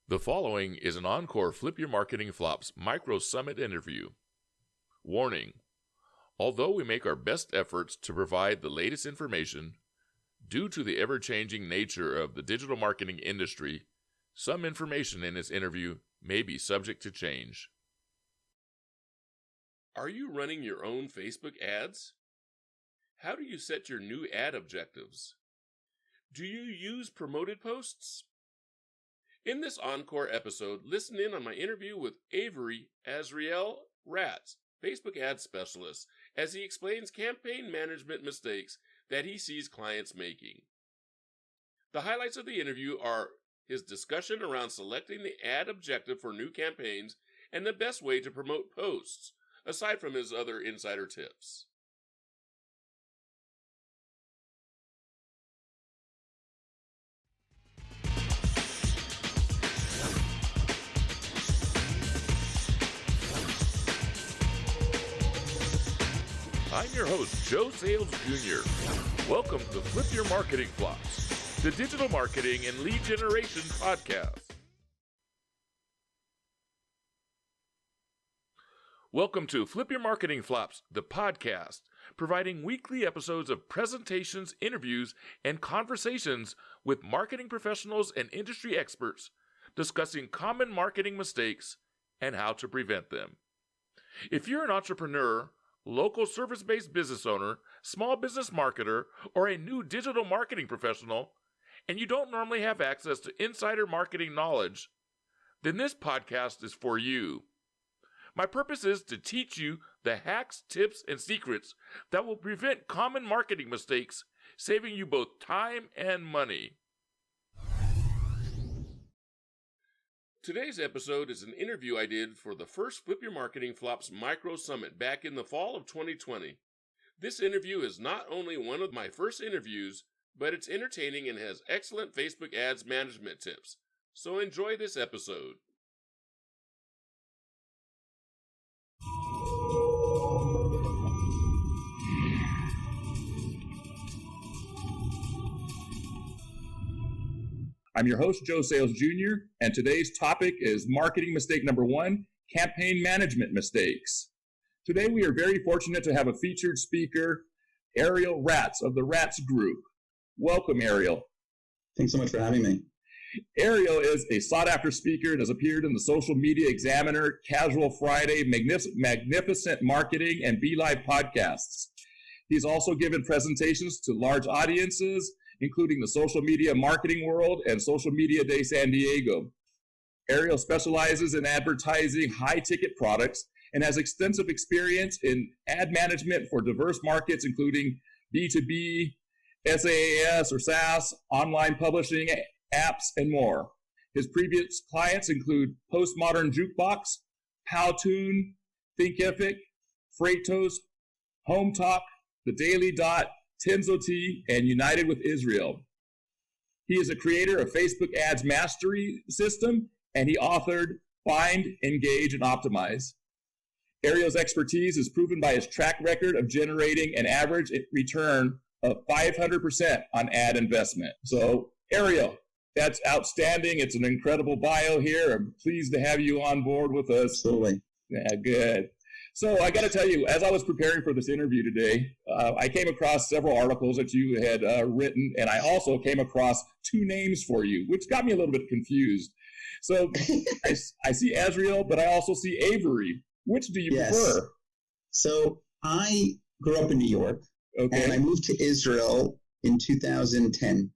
The following is an encore Flip Your Marketing Flops Micro Summit interview. Warning: although we make our best efforts to provide the latest information, due to the ever-changing nature of the digital marketing industry, some information in this interview may be subject to change. Are you running your own Facebook ads? How do you set your new ad objectives? Do you use promoted posts? In this encore episode, listen in on my interview with Avery Azriel Ratz, Facebook ad specialist, as he explains campaign management mistakes that he sees clients making. The highlights of the interview are his discussion around selecting the ad objective for new campaigns and the best way to promote posts, aside from his other insider tips. I'm your host, Joe Sales Jr. Welcome to Flip Your Marketing Flops, the digital marketing and lead generation podcast. Welcome to Flip Your Marketing Flops, the podcast, providing weekly episodes of presentations, interviews, and conversations with marketing professionals and industry experts discussing common marketing mistakes and how to prevent them. If you're an entrepreneur, local service-based business owner, small business marketer, or a new digital marketing professional, and you don't normally have access to insider marketing knowledge, then this podcast is for you. My purpose is to teach you the hacks, tips, and secrets that will prevent common marketing mistakes, saving you both time and money. Today's episode is an interview I did for the first Flip Your Marketing Flops Micro Summit back in the fall of 2020. This interview is not only one of my first interviews, but it's entertaining and has excellent Facebook ads management tips. So enjoy this episode. I'm your host, Joe Sales Jr., and today's topic is marketing mistake number 1, campaign management mistakes. Today, we are very fortunate to have a featured speaker, Ariel Ratz of the Ratz Group. Welcome, Ariel. Thanks so much for having me. Ariel is a sought-after speaker and has appeared in the Social Media Examiner, Casual Friday, Magnificent Marketing, and Be Live podcasts. He's also given presentations to large audiences, including the Social Media Marketing World and Social Media Day San Diego. Ariel specializes in advertising high-ticket products and has extensive experience in ad management for diverse markets, including B2B, SaaS or SaaS, online publishing, apps, and more. His previous clients include Postmodern Jukebox, Powtoon, Thinkific, Freightos, Home Talk, The Daily Dot, Tenzo Tea, and United with Israel. He is a creator of Facebook Ads Mastery System, and he authored Find, Engage, and Optimize. Ariel's expertise is proven by his track record of generating an average return of 500% on ad investment. So, Ariel, that's outstanding. It's an incredible bio here. I'm pleased to have you on board with us. Absolutely. Yeah, good. So I got to tell you, as I was preparing for this interview today, I came across several articles that you had written, and I also came across 2 names for you, which got me a little bit confused. So I see Azriel, but I also see Avery. Which do you prefer? So I grew up in New York, and I moved to Israel in 2010.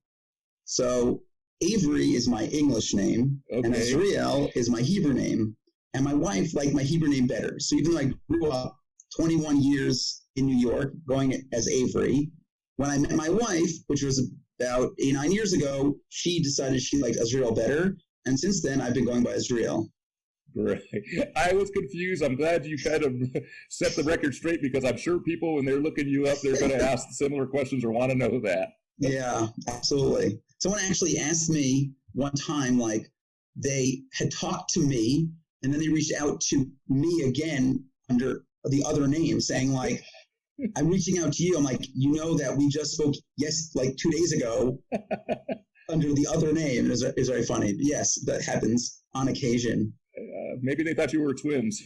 So Avery is my English name, and Azriel is my Hebrew name. And my wife liked my Hebrew name better. So even though I grew up 21 years in New York going as Avery, when I met my wife, which was about 8-9 years ago, she decided she liked Azriel better. And since then, I've been going by Azriel. Great. I was confused. I'm glad you kind of set the record straight, because I'm sure people, when they're looking you up, they're going to ask similar questions or want to know that. Yeah, absolutely. Someone actually asked me one time, like, they had talked to me, and then they reached out to me again under the other name, saying, like, I'm reaching out to you. I'm like, you know that we just spoke, 2 days ago under the other name. It's very funny. But yes, that happens. on occasion. Maybe they thought you were twins.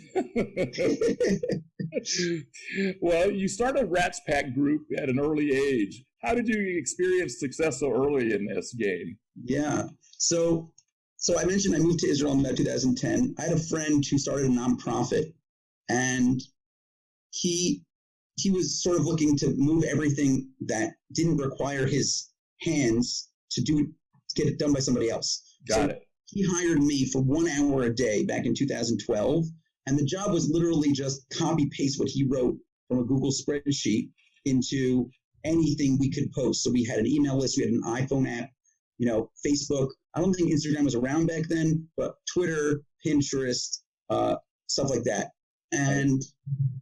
Well, you started Ratz Pack Group at an early age. How did you experience success so early in this game? Yeah. So I mentioned I moved to Israel in 2010. I had a friend who started a nonprofit, and he was sort of looking to move everything that didn't require his hands to get it done by somebody else. Got it. He hired me for 1 hour a day back in 2012. And the job was literally just copy paste what he wrote from a Google spreadsheet into anything we could post. So we had an email list, we had an iPhone app, Facebook. I don't think Instagram was around back then, but Twitter, Pinterest, stuff like that. And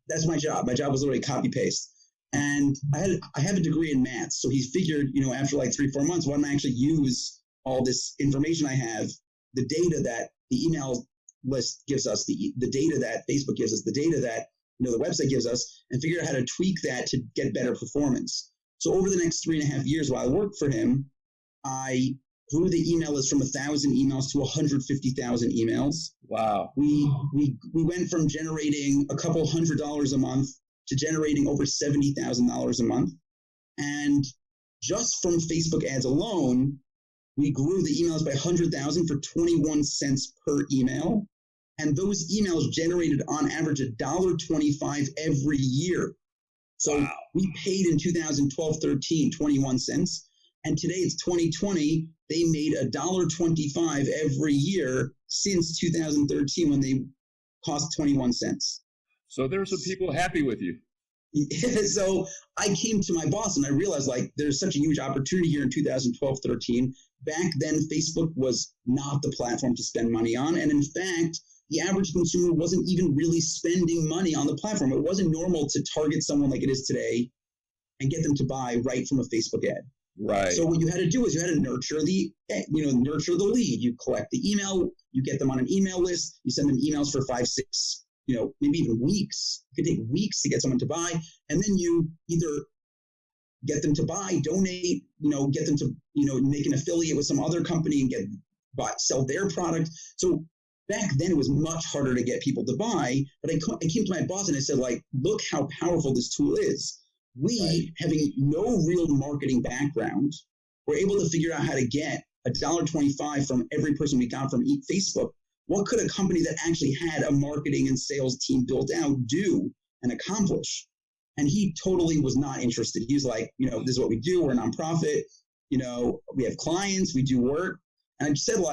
that's my job. My job was literally copy paste. And I have a degree in math. So he figured, after like 3-4 months, why don't I actually use all this information I have, the data that the email list gives us, the data that Facebook gives us, the data that the website gives us, and figure out how to tweak that to get better performance. So over the next 3.5 years while I worked for him, I grew the email list from 1,000 emails to 150,000 emails. Wow. We went from generating a couple $100 a month to generating over $70,000 a month. And just from Facebook ads alone, we grew the emails by 100,000 for 21 cents per email. And those emails generated on average $1.25 every year. So wow. We paid in 2012-13, 21 cents. And today it's 2020. They made $1.25 every year since 2013 when they cost 21 cents. So there are some people happy with you. So I came to my boss and I realized there's such a huge opportunity here in 2012-13. Back then, Facebook was not the platform to spend money on. And in fact, the average consumer wasn't even really spending money on the platform. It wasn't normal to target someone like it is today and get them to buy right from a Facebook ad. Right. So what you had to do is you had to nurture the lead. You collect the email, you get them on an email list, you send them emails for 5, 6, maybe even weeks. It could take weeks to get someone to buy. And then you either get them to buy, donate, get them to, make an affiliate with some other company and sell their product. So back then it was much harder to get people to buy, but I came to my boss and I said, look how powerful this tool is. We, having no real marketing background, were able to figure out how to get $1.25 from every person we got from Facebook. What could a company that actually had a marketing and sales team built out do and accomplish? And he totally was not interested. He was like, this is what we do. We're a nonprofit. We have clients. We do work. And I just said,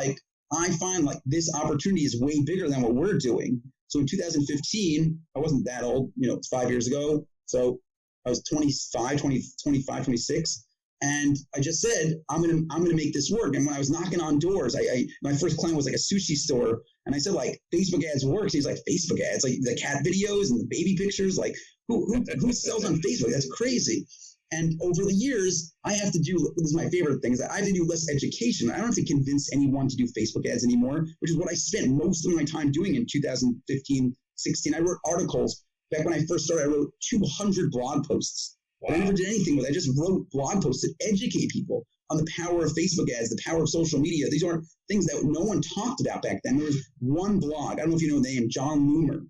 I find this opportunity is way bigger than what we're doing. So in 2015, I wasn't that old. It's 5 years ago. So I was 25, 26. And I just said, I'm gonna make this work. And when I was knocking on doors, my first client was a sushi store. And I said, Facebook ads works. He's like, Facebook ads, the cat videos and the baby pictures, who sells on Facebook? That's crazy. And over the years, I have to do, this is my favorite thing, is that I have to do less education. I don't have to convince anyone to do Facebook ads anymore, which is what I spent most of my time doing in 2015, 16. I wrote articles. Back when I first started, I wrote 200 blog posts. Wow. I never did anything with it. I just wrote blog posts to educate people on the power of Facebook ads, the power of social media. These aren't things that no one talked about back then. There was one blog. I don't know if you know the name, John Loomer.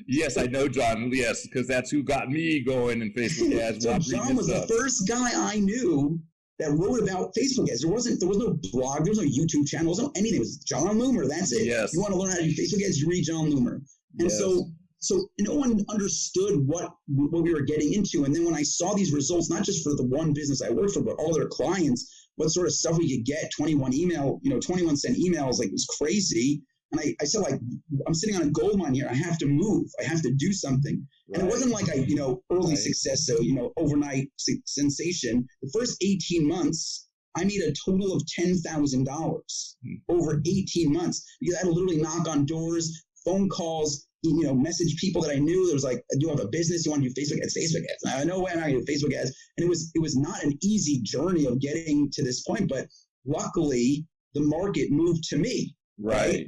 Yes, I know John. Yes, because that's who got me going in Facebook ads. So John was the first guy I knew that wrote about Facebook ads. There was no blog, there was no YouTube channel, there was no anything. It was John Loomer. That's it. Yes. You want to learn how to do Facebook ads, you read John Loomer. And so no one understood what we were getting into. And then when I saw these results, not just for the one business I worked for, but all their clients, what sort of stuff we could get, 21 cent emails, it was crazy. And I said, I'm sitting on a gold mine here. I have to move. I have to do something. Right. And it wasn't early success, so, overnight sensation. The first 18 months, I made a total of $10,000 over 18 months because I had to literally knock on doors, phone calls, message people that I knew. There was do you have a business? You want to do Facebook ads? Facebook ads. Now, I know when I do Facebook ads. And it was not an easy journey of getting to this point, but luckily the market moved to me. Right.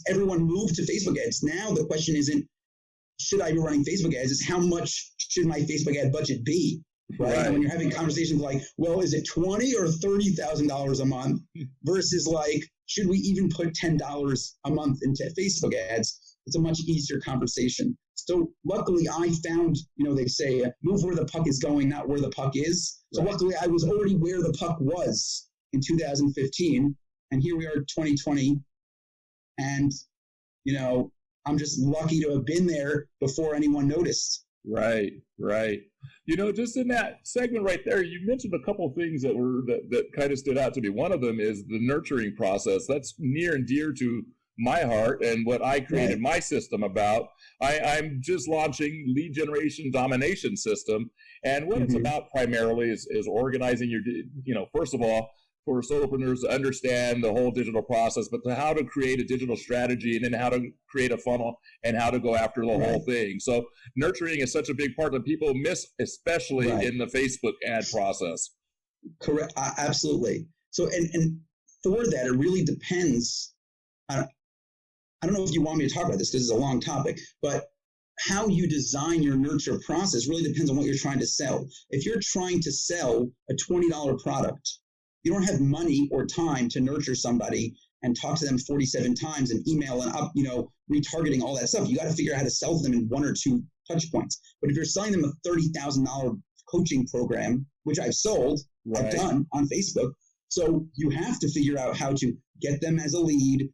Everyone moved to Facebook ads. Now the question isn't, should I be running Facebook ads? It's how much should my Facebook ad budget be? right? And when you're having conversations like, well, is it $20,000 or $30,000 a month versus like, should we even put $10 a month into Facebook ads? It's a much easier conversation. So luckily I found, they say move where the puck is going, not where the puck is. So luckily I was already where the puck was in 2015. And here we are 2020. And, I'm just lucky to have been there before anyone noticed. Right. Just in that segment right there, you mentioned a couple of things that kind of stood out to me. One of them is the nurturing process. That's near and dear to my heart and what I created my system about. I'm just launching lead generation domination system. And what it's about primarily is organizing your, first of all, for solopreneurs to understand the whole digital process, but to how to create a digital strategy and then how to create a funnel and how to go after the whole thing. So nurturing is such a big part that people miss, especially in the Facebook ad process. Correct. Absolutely. So, and for that, it really depends. I don't know if you want me to talk about this because it's a long topic, but how you design your nurture process really depends on what you're trying to sell. If you're trying to sell a $20 product, you don't have money or time to nurture somebody and talk to them 47 times and email and up, retargeting, all that stuff. You got to figure out how to sell to them in 1 or 2 touch points. But if you're selling them a $30,000 coaching program, which I've sold, I've done on Facebook. So you have to figure out how to get them as a lead,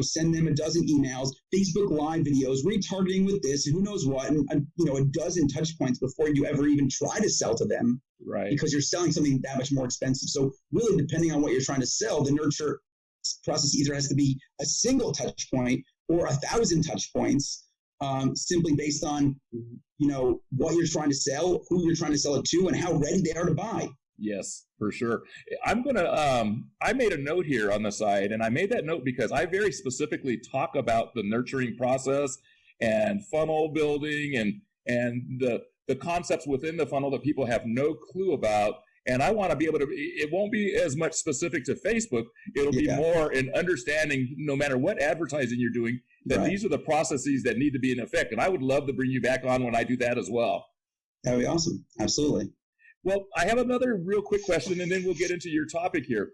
send them a dozen emails, Facebook Live videos, retargeting with this, who knows what, and a dozen touch points before you ever even try to sell to them. Right. Because you're selling something that much more expensive. So really, depending on what you're trying to sell, the nurture process either has to be a single touch point or 1,000 touch points, simply based on, what you're trying to sell, who you're trying to sell it to, and how ready they are to buy. Yes, for sure. I'm going to, I made a note here on the side, and I made that note because I very specifically talk about the nurturing process and funnel building and the concepts within the funnel that people have no clue about. And I want to be able to, it won't be as much specific to Facebook. It'll be more in understanding, no matter what advertising you're doing, that these are the processes that need to be in effect. And I would love to bring you back on when I do that as well. That would be awesome. Absolutely. Well, I have another real quick question, and then we'll get into your topic here.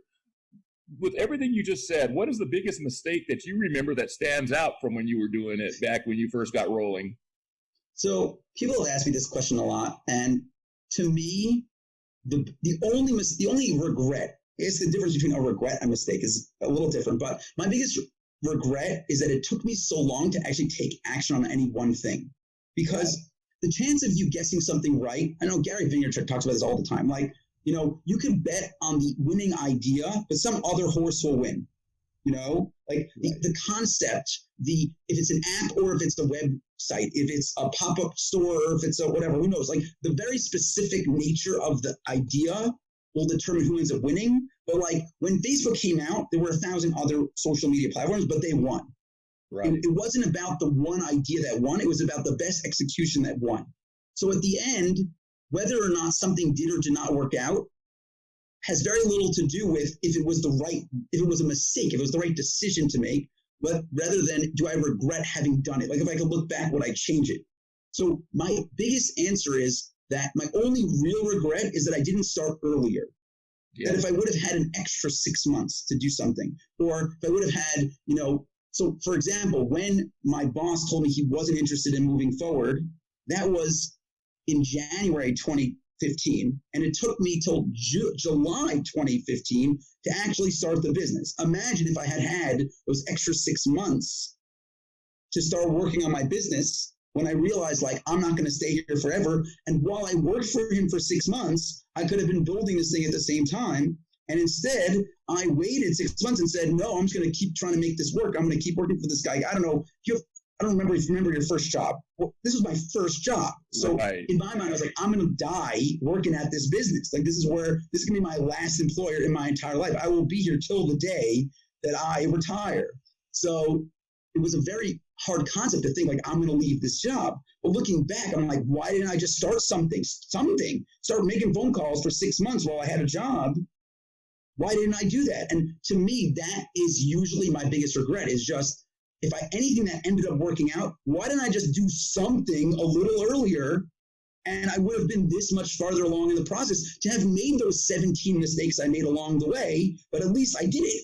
With everything you just said, what is the biggest mistake that you remember that stands out from when you were doing it back when you first got rolling? So people have asked me this question a lot, and to me, the only regret is the difference between a regret and a mistake is a little different. But my biggest regret is that it took me so long to actually take action on any one thing, because the chance of you guessing something right, I know Gary Vaynerchuk talks about this all the time. Like, you can bet on the winning idea, but some other horse will win. The concept, if it's an app or if it's a website, if it's a pop-up store or if it's a whatever, who knows? Like the very specific nature of the idea will determine who ends up winning. But like when Facebook came out, there were 1,000 other social media platforms, but they won. Right. And it wasn't about the one idea that won. It was about the best execution that won. So at the end, whether or not something did or did not work out has very little to do with if it was a mistake, if it was the right decision to make, but rather than do I regret having done it? Like if I could look back, would I change it? So my biggest answer is that my only real regret is that I didn't start earlier. Yeah. That if I would have had an extra 6 months to do something, or if I would have had, so for example, when my boss told me he wasn't interested in moving forward, that was in January 2015, and it took me till July 2015 to actually start the business. Imagine if I had had those extra 6 months to start working on my business when I realized, like, I'm not going to stay here forever. And while I worked for him for 6 months, I could have been building this thing at the same time. And instead, I waited 6 months and said, no, I'm just going to keep trying to make this work. I'm going to keep working for this guy. I don't know. I don't remember if you remember your first job. Well, this was my first job. So in my mind, I was like, I'm going to die working at this business. Like, this is going to be my last employer in my entire life. I will be here till the day that I retire. So it was a very hard concept to think, like, I'm going to leave this job. But looking back, I'm like, why didn't I just start something, start making phone calls for 6 months while I had a job? Why didn't I do that? And to me, that is usually my biggest regret, is just, anything that ended up working out, why didn't I just do something a little earlier And I would have been this much farther along in the process to have made those 17 mistakes I made along the way, but at least I did it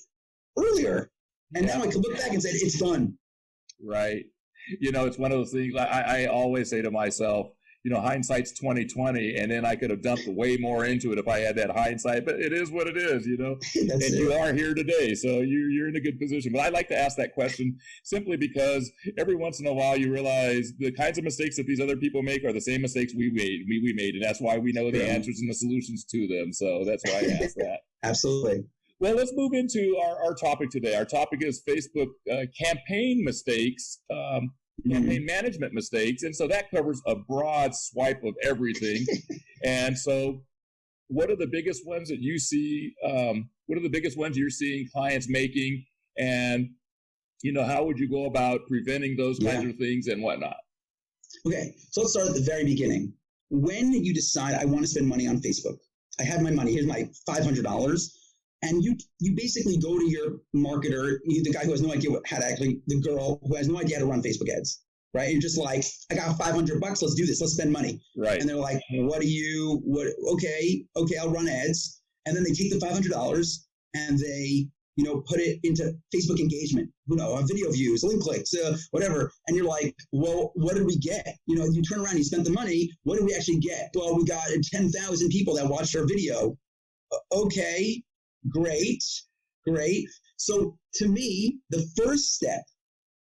earlier. And now I can look back and say, it's done. Right. It's one of those things I always say to myself, hindsight's 20/20, and then I could have dumped way more into it if I had that hindsight, but it is what it is, and you are here today. So you're in a good position. But I like to ask that question simply because every once in a while you realize the kinds of mistakes that these other people make are the same mistakes we made. And that's why we know the answers and the solutions to them. So that's why I ask that. Absolutely. Well, let's move into our topic today. Our topic is Facebook campaign mistakes, campaign management mistakes. And so that covers a broad swipe of everything. And so what are the biggest ones that you see? What are the biggest ones you're seeing clients making? And, how would you go about preventing those kinds of things and whatnot? Okay, so let's start at the very beginning. When you decide I want to spend money on Facebook, I have my money, here's my $500. And you basically go to your marketer, the guy who has no idea the girl who has no idea how to run Facebook ads, right? And you're just like, I got $500, let's do this, let's spend money. Right. And they're like, okay, I'll run ads. And then they take the $500 and they, put it into Facebook engagement, video views, link clicks, whatever. And you're like, well, what did we get? You turn around, you spent the money. What did we actually get? Well, we got 10,000 people that watched our video. Okay. Great. So to me, the first step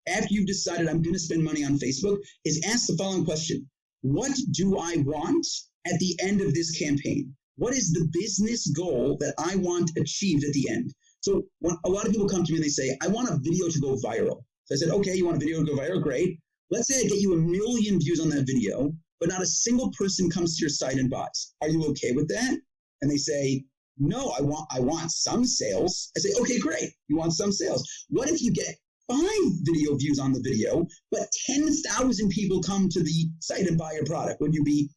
after you've decided I'm going to spend money on Facebook is ask the following question. What do I want at the end of this campaign? What is the business goal that I want achieved at the end? So when a lot of people come to me and they say, I want a video to go viral. So I said, okay, you want a video to go viral? Great. Let's say I get you 1 million views on that video, but not a single person comes to your site and buys. Are you okay with that? And they say, no, I want some sales. I say, okay, great. You want some sales. What if you get 5 video views on the video, but 10,000 people come to the site and buy your product? Would you be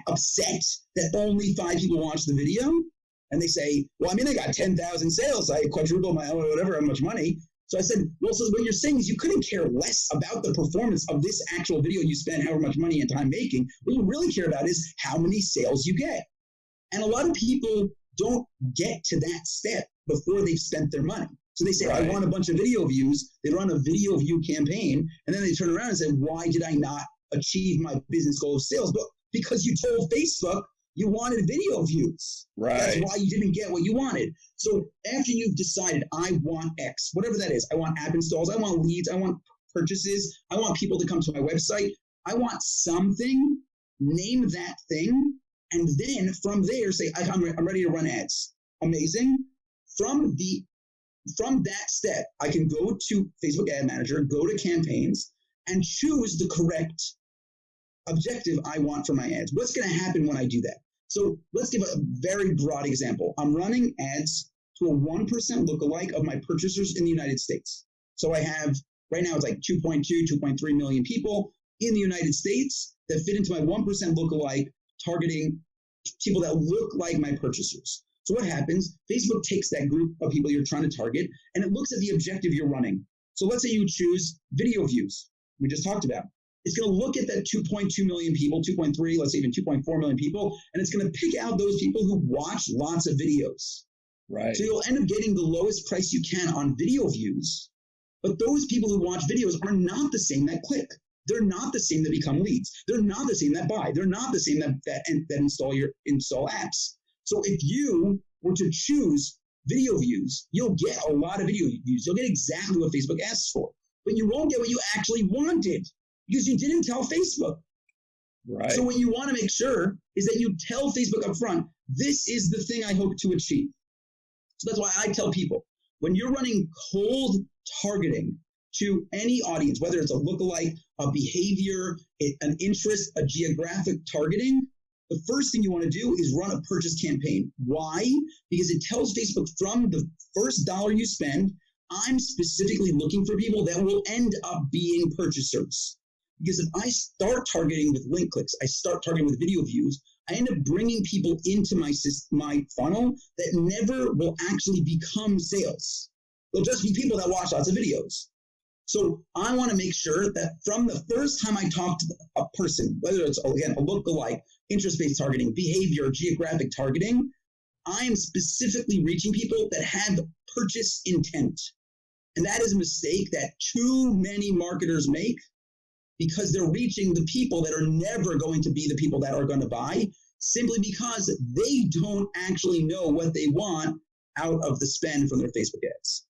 upset that only 5 people watch the video? And they say, well, I got 10,000 sales. I quadrupled my own, how much money. So I said, well, so what you're saying is you couldn't care less about the performance of this actual video you spent however much money and time making. What you really care about is how many sales you get. And a lot of people don't get to that step before they've spent their money. So they say, I want a bunch of video views. They run a video view campaign, and then they turn around and say, why did I not achieve my business goal of sales? But because you told Facebook you wanted video views. Right. That's why you didn't get what you wanted. So after you've decided, I want X, whatever that is, I want app installs, I want leads, I want purchases, I want people to come to my website, I want something, name that thing, and then from there say, I'm ready to run ads. Amazing. From that step, I can go to Facebook Ad Manager, go to campaigns, and choose the correct objective I want for my ads. What's going to happen when I do that? So let's give a very broad example. I'm running ads to a 1% lookalike of my purchasers in the United States. So I have, right now it's like 2.3 million people in the United States that fit into my 1% lookalike, targeting people that look like my purchasers. So what happens? Facebook takes that group of people you're trying to target and it looks at the objective you're running. So let's say you choose video views, we just talked about. It's going to look at that 2.2 million people, 2.3, let's say even 2.4 million people, and it's going to pick out those people who watch lots of videos. Right. So you'll end up getting the lowest price you can on video views, but those people who watch videos are not the same that click. They're not the same that become leads. They're not the same that buy. They're not the same that install apps. So if you were to choose video views, you'll get a lot of video views. You'll get exactly what Facebook asks for, but you won't get what you actually wanted because you didn't tell Facebook. Right. So what you want to make sure is that you tell Facebook up front, this is the thing I hope to achieve. So that's why I tell people, when you're running cold targeting to any audience, whether it's a lookalike, a behavior, an interest, a geographic targeting, the first thing you want to do is run a purchase campaign. Why? Because it tells Facebook from the first dollar you spend, I'm specifically looking for people that will end up being purchasers. Because if I start targeting with link clicks, I start targeting with video views, I end up bringing people into my funnel that never will actually become sales. They'll just be people that watch lots of videos. So I want to make sure that from the first time I talk to a person, whether it's, again, a lookalike, interest-based targeting, behavior, geographic targeting, I am specifically reaching people that have purchase intent. And that is a mistake that too many marketers make, because they're reaching the people that are never going to be the people that are going to buy, simply because they don't actually know what they want out of the spend from their Facebook ads.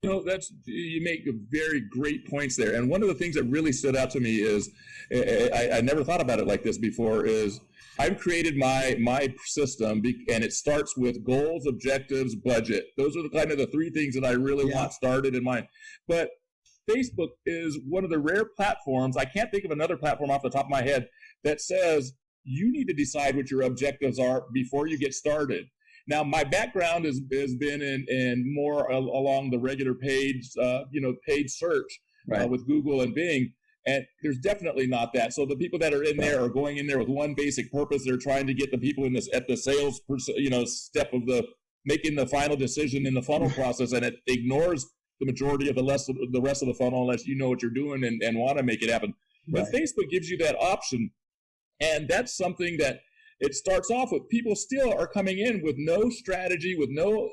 You make very great points there. And one of the things that really stood out to me is, I never thought about it like this before, is I've created my system, and it starts with goals, objectives, budget. Those are the kind of the three things that I really want started in mind. But Facebook is one of the rare platforms, I can't think of another platform off the top of my head, that says you need to decide what your objectives are before you get started. Now, my background has been in more along the regular paid search with Google and Bing, and there's definitely not that. So the people that are in there are going in there with one basic purpose. They're trying to get the people in this at the sales step of making the final decision in the funnel process, and it ignores the majority of the rest of the funnel unless you know what you're doing and want to make it happen. But Facebook gives you that option, and that's something that it starts off with. People still are coming in with no strategy, with no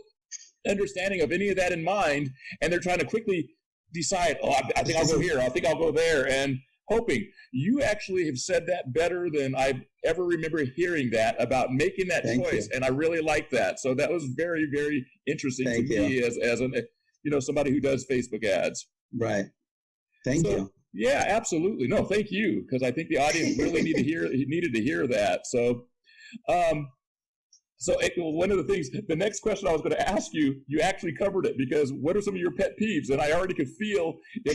understanding of any of that in mind, and they're trying to quickly decide, I think I'll go here, I think I'll go there, and hoping. You actually have said that better than I ever remember hearing that, about making that choice, and I really like that. So that was very, very interesting to me as somebody who does Facebook ads. Right. Thank you. Yeah, absolutely. No, thank you, because I think the audience really needed to hear that. So, one of the things, the next question I was going to ask you, you actually covered it, because what are some of your pet peeves? And I already could feel in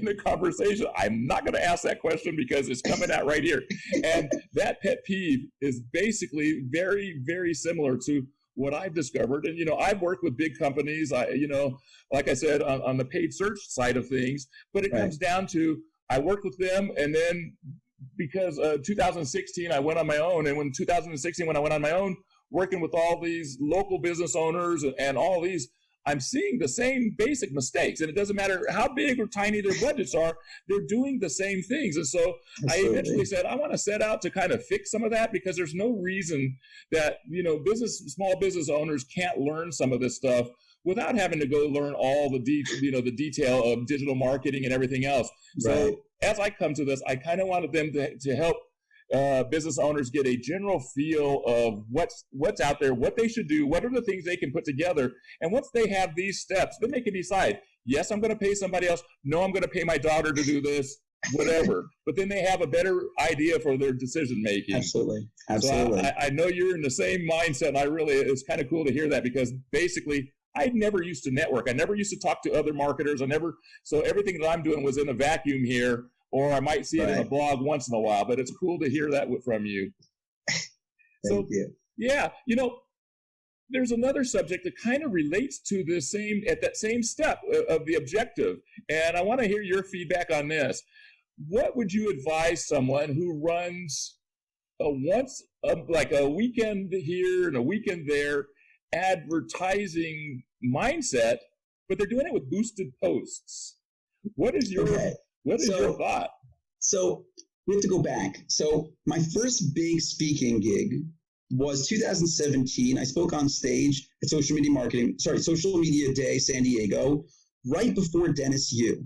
the conversation, I'm not going to ask that question because it's coming out right here. And that pet peeve is basically very, very similar to what I've discovered. And, I've worked with big companies, like I said, on the paid search side of things, but it comes down to, I worked with them, and then because 2016, I went on my own. And when 2016, when I went on my own, working with all these local business owners and all these, I'm seeing the same basic mistakes. And it doesn't matter how big or tiny their budgets are, they're doing the same things. And so I eventually said, I want to set out to kind of fix some of that, because there's no reason that, small business owners can't learn some of this stuff without having to go learn all the detail of digital marketing and everything else. So as I come to this, I kind of wanted them to help business owners get a general feel of what's out there, what they should do, what are the things they can put together. And once they have these steps, then they can decide, yes, I'm going to pay somebody else. No, I'm going to pay my daughter to do this, whatever. But then they have a better idea for their decision making. Absolutely. So I know you're in the same mindset, and it's kind of cool to hear that, because basically I never used to network. I never used to talk to other marketers. So everything that I'm doing was in a vacuum here, or I might see it in a blog once in a while, but it's cool to hear that from you. Thank you. Yeah. There's another subject that kind of relates to that same step of the objective. And I want to hear your feedback on this. What would you advise someone who runs like a weekend here and a weekend there advertising mindset, but they're doing it with boosted posts? What is your thought? So we have to go back. So my first big speaking gig was 2017. I spoke on stage at Social Media Day, San Diego, right before Dennis Yu.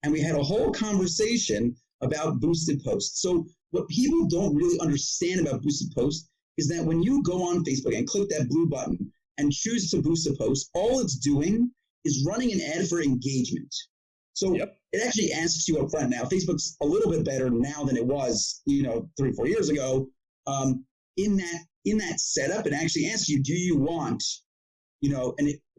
And we had a whole conversation about boosted posts. So what people don't really understand about boosted posts is that when you go on Facebook and click that blue button and choose to boost a post, all it's doing is running an ad for engagement. So it actually asks you up front. Now, Facebook's a little bit better now than it was, 3-4 years ago. In that setup, it actually asks you, do you want,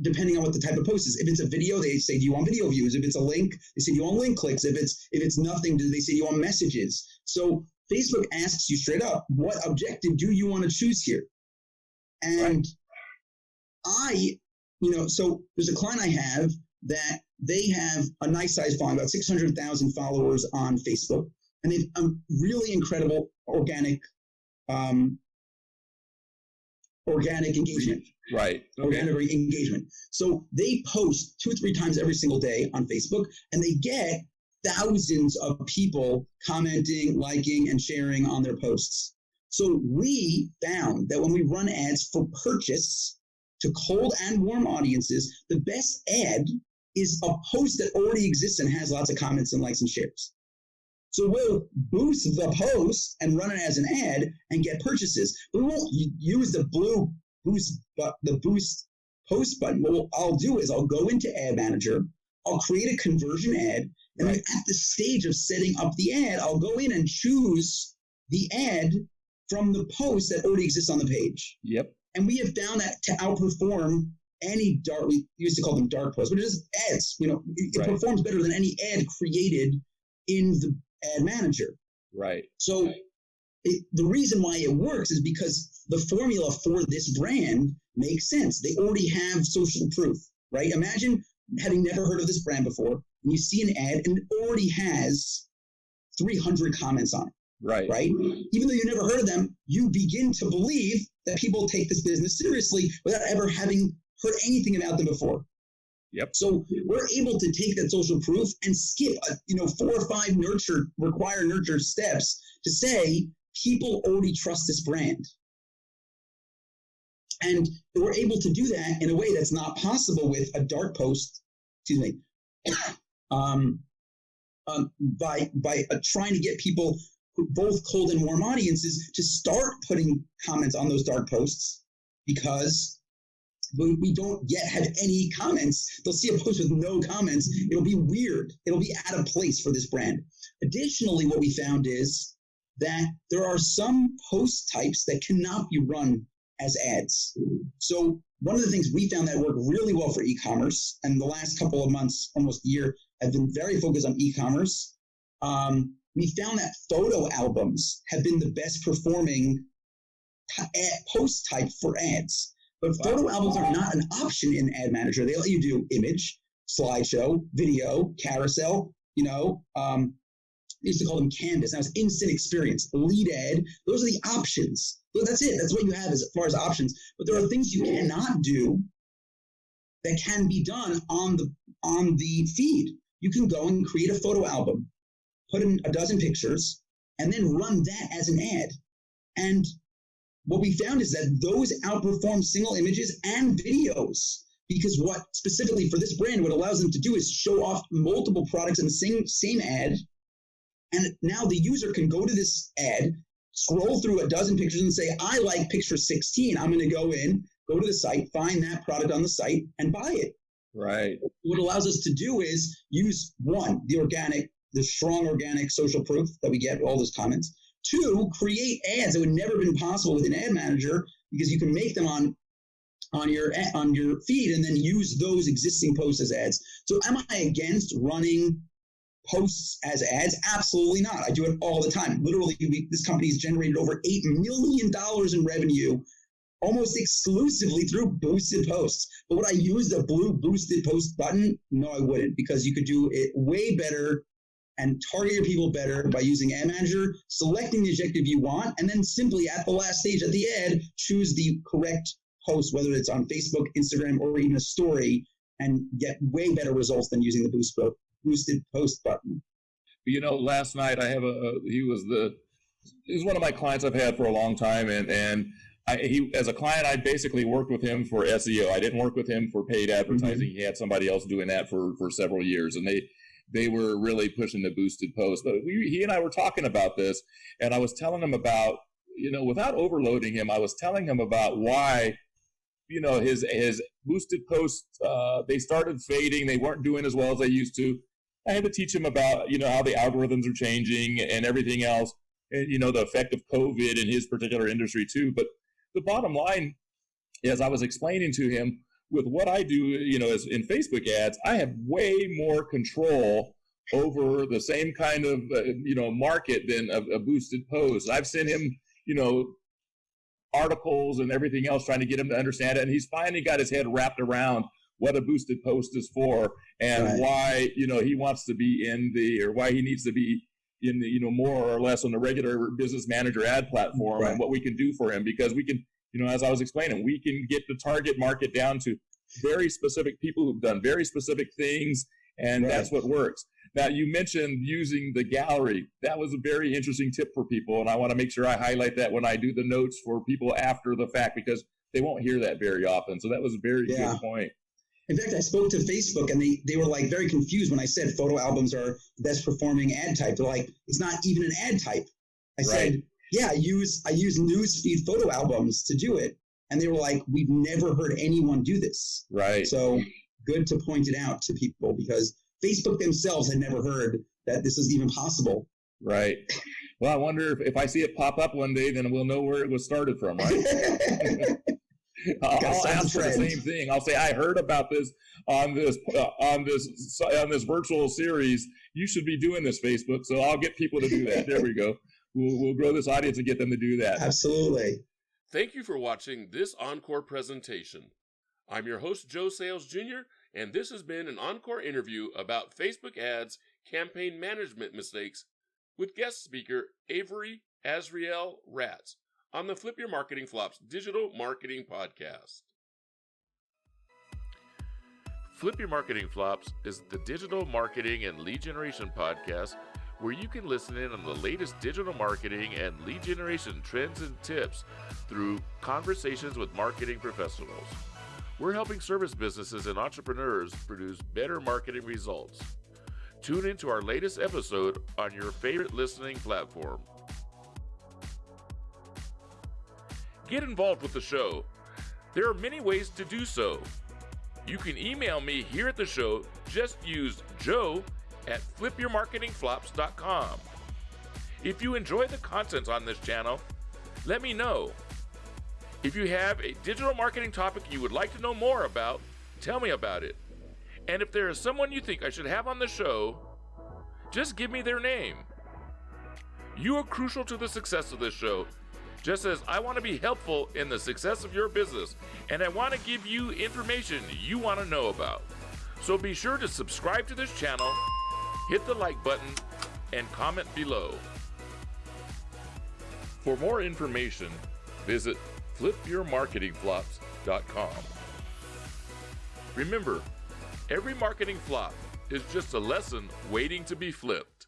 depending on what the type of post is. If it's a video, they say, do you want video views? If it's a link, they say, do you want link clicks? If it's nothing, do they say, do you want messages? So Facebook asks you straight up, what objective do you want to choose here? And so there's a client I have that they have a nice size following, about 600,000 followers on Facebook, and they've really incredible organic organic engagement. Right. Okay. Organic engagement. So they post 2-3 times every single day on Facebook, and they get thousands of people commenting, liking, and sharing on their posts. So we found that when we run ads for purchase to cold and warm audiences, the best ad is a post that already exists and has lots of comments and likes and shares. So we'll boost the post and run it as an ad and get purchases. But we won't use the blue boost post button. What I'll do is I'll go into Ad Manager, I'll create a conversion ad, and then at the stage of setting up the ad, I'll go in and choose the ad from the post that already exists on the page. Yep. And we have found that to outperform any dark, we used to call them dark posts, but it is ads. It performs better than any ad created in the Ad Manager. Right. So the reason why it works is because the formula for this brand makes sense. They already have social proof, right? Imagine having never heard of this brand before, and you see an ad and it already has 300 comments on it. Right. Right? Even though you never heard of them, you begin to believe that people take this business seriously without ever having heard anything about them before. Yep. So we're able to take that social proof and skip 4 or 5 nurture steps to say people already trust this brand. And we're able to do that in a way that's not possible with a dark post, by trying to get people, both cold and warm audiences, to start putting comments on those dark posts, because we don't yet have any comments. They'll see a post with no comments. It'll be weird. It'll be out of place for this brand. Additionally, what we found is that there are some post types that cannot be run as ads. So one of the things we found that worked really well for e-commerce, and the last couple of months, almost a year, have been very focused on e-commerce. We found that photo albums have been the best performing post type for ads. But photo albums are not an option in Ad Manager. They let you do image, slideshow, video, carousel, they used to call them canvas. Now it's instant experience, lead ad. Those are the options. So that's it. That's what you have as far as options. But there are things you cannot do that can be done on the feed. You can go and create a photo album, put in a dozen pictures, and then run that as an ad. And what we found is that those outperform single images and videos, because what specifically for this brand, what allows them to do is show off multiple products in the same ad. And now the user can go to this ad, scroll through a dozen pictures and say, I like picture 16. I'm going to go to the site, find that product on the site, and buy it. Right. What allows us to do is use, 1, the strong organic social proof that we get all those comments. 2, create ads that would never have been possible with an Ad Manager, because you can make them on your feed and then use those existing posts as ads. So am I against running posts as ads? Absolutely not. I do it all the time. Literally, this company's generated over $8 million in revenue almost exclusively through boosted posts. But would I use the blue boosted post button? No, I wouldn't, because you could do it way better and target your people better by using Ad Manager, selecting the objective you want, and then simply at the last stage of the ad, choose the correct post, whether it's on Facebook, Instagram, or even a story, and get way better results than using the boosted post button. Last night he was one of my clients I've had for a long time, and he, as a client, I basically worked with him for SEO. I didn't work with him for paid advertising. Mm-hmm. He had somebody else doing that for several years, and they were really pushing the boosted post. But he and I were talking about this, and I was telling him about, without overloading him, I was telling him about why, his boosted posts, they started fading. They weren't doing as well as they used to. I had to teach him about, how the algorithms are changing and everything else, and, the effect of COVID in his particular industry too. But the bottom line, as I was explaining to him, with what I do, as in Facebook ads, I have way more control over the same kind of, market than a boosted post. I've sent him, articles and everything else trying to get him to understand it. And he's finally got his head wrapped around what a boosted post is for, and why, he wants to be why he needs to be in the, more or less on the regular business manager ad platform, and what we can do for him, because we can as I was explaining, we can get the target market down to very specific people who've done very specific things, and that's what works. Now, you mentioned using the gallery. That was a very interesting tip for people, and I want to make sure I highlight that when I do the notes for people after the fact, because they won't hear that very often. So that was a very good point. In fact, I spoke to Facebook, and they were like very confused when I said photo albums are the best performing ad type. They're like, it's not even an ad type. I said, I use newsfeed photo albums to do it. And they were like, we've never heard anyone do this. Right. So good to point it out to people, because Facebook themselves had never heard that this is even possible. Right. Well, I wonder if I see it pop up one day, then we'll know where it was started from, right? I'll ask for the same thing. I'll say, I heard about this on this virtual series. You should be doing this, Facebook. So I'll get people to do that. There we go. We'll grow this audience and get them to do that. Absolutely. Thank you for watching this Encore presentation. I'm your host, Joe Sales Jr., and this has been an Encore interview about Facebook ads campaign management mistakes with guest speaker Avery Azriel Ratz on the Flip Your Marketing Flops Digital Marketing Podcast. Flip Your Marketing Flops is the digital marketing and lead generation podcast where you can listen in on the latest digital marketing and lead generation trends and tips through conversations with marketing professionals. We're helping service businesses and entrepreneurs produce better marketing results. Tune into our latest episode on your favorite listening platform. Get involved with the show. There are many ways to do so. You can email me here at the show. Just use joe@flipyourmarketingflops.com. If you enjoy the content on this channel, let me know. If you have a digital marketing topic you would like to know more about, tell me about it. And if there is someone you think I should have on the show, just give me their name. You are crucial to the success of this show, just as I want to be helpful in the success of your business, and I want to give you information you want to know about. So be sure to subscribe to this channel, hit the like button, and comment below. For more information, visit flipyourmarketingflops.com. Remember, every marketing flop is just a lesson waiting to be flipped.